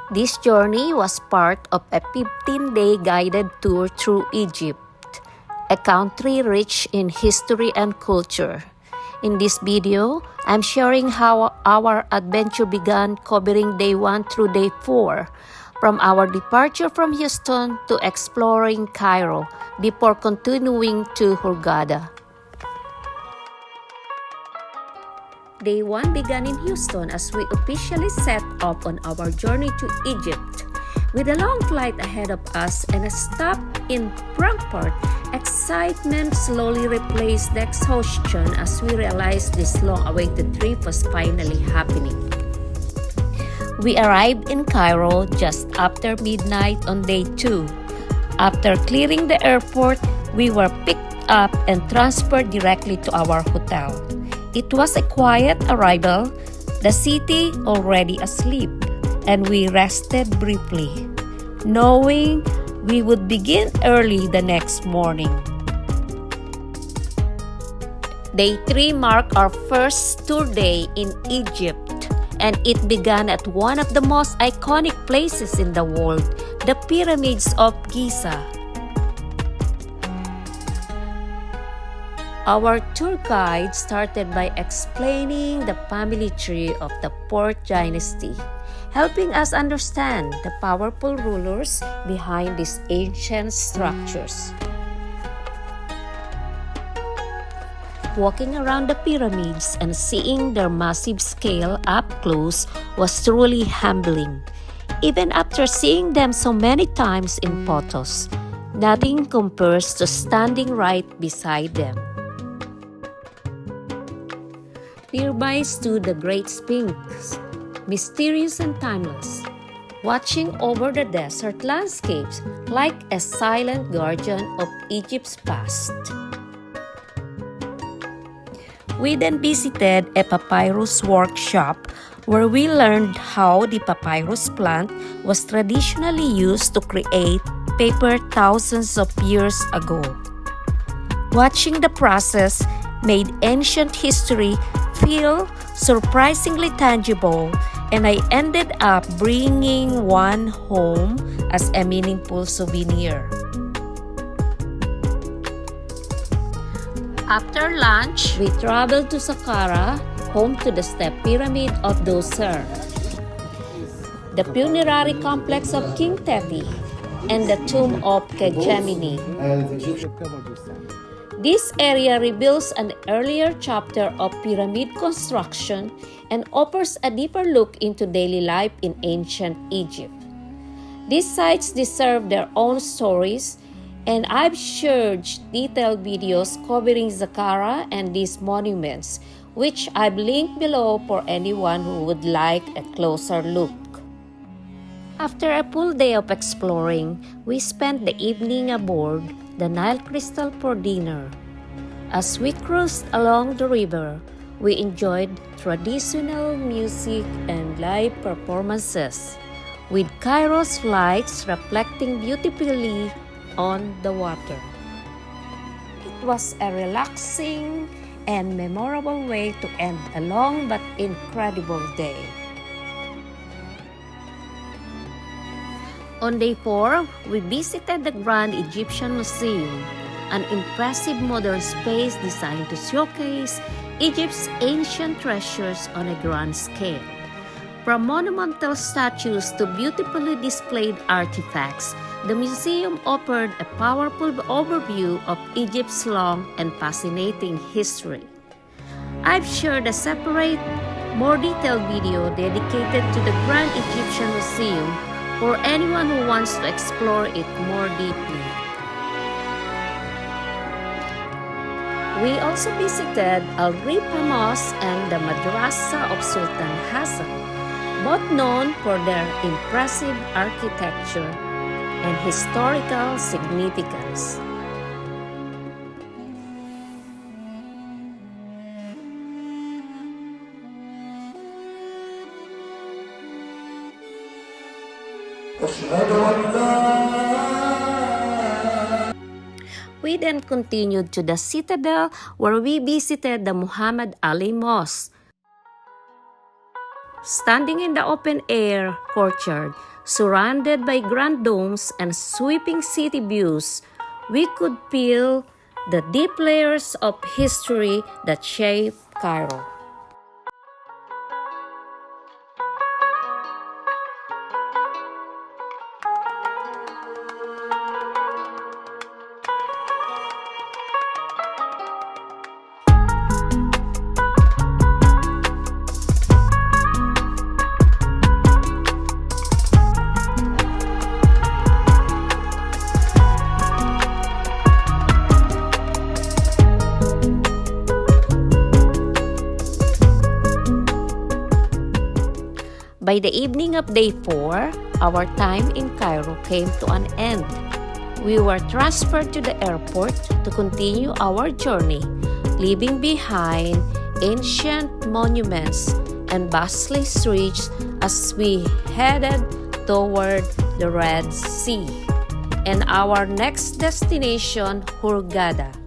This journey was part of a 15-day guided tour through Egypt, a country rich in history and culture. In this video, I'm sharing how our adventure began, covering day 1 through day 4, from our departure from Houston to exploring Cairo before continuing to Hurghada. Day 1 began in Houston as we officially set off on our journey to Egypt. With a long flight ahead of us and a stop in Frankfurt, excitement slowly replaced the exhaustion as we realized this long-awaited trip was finally happening. We arrived in Cairo just after midnight on day 2. After clearing the airport, we were picked up and transferred directly to our hotel. It was a quiet arrival, the city already asleep, and we rested briefly, knowing we would begin early the next morning. Day 3 marked our first tour day in Egypt, and it began at one of the most iconic places in the world, the Pyramids of Giza. Our tour guide started by explaining the family tree of the 4th dynasty, helping us understand the powerful rulers behind these ancient structures. Walking around the pyramids and seeing their massive scale up close was truly humbling. Even after seeing them so many times in photos, nothing compares to standing right beside them. Nearby stood the Great Sphinx, mysterious and timeless, watching over the desert landscapes like a silent guardian of Egypt's past. We then visited a papyrus workshop where we learned how the papyrus plant was traditionally used to create paper thousands of years ago. Watching the process made ancient history feel surprisingly tangible, and I ended up bringing one home as a meaningful souvenir. After lunch, we traveled to Saqarra, home to the Step Pyramid of Djoser, the funerary complex of King Teti, and the tomb of Kejemini. This area reveals an earlier chapter of pyramid construction and offers a deeper look into daily life in ancient Egypt. These sites deserve their own stories, and I've shared detailed videos covering Saqarra and these monuments, which I've linked below for anyone who would like a closer look. After a full day of exploring, we spent the evening aboard the Nile Crystal for dinner. As we cruised along the river, we enjoyed traditional music and live performances, with Cairo's lights reflecting beautifully on the water. It was a relaxing and memorable way to end a long but incredible day. On day 4, we visited the Grand Egyptian Museum, an impressive modern space designed to showcase Egypt's ancient treasures on a grand scale. From monumental statues to beautifully displayed artifacts, the museum offered a powerful overview of Egypt's long and fascinating history. I've shared a separate, more detailed video dedicated to the Grand Egyptian Museum for anyone who wants to explore it more deeply. We also visited Al-Rifa Mosque and the Madrasa of Sultan Hassan, both known for their impressive architecture and historical significance. We then continued to the Citadel, where we visited the Muhammad Ali Mosque. Standing in the open-air courtyard, surrounded by grand domes and sweeping city views, we could feel the deep layers of history that shape Cairo. By the evening of day 4, our time in Cairo came to an end. We were transferred to the airport to continue our journey, leaving behind ancient monuments and bustling streets as we headed toward the Red Sea and our next destination, Hurghada.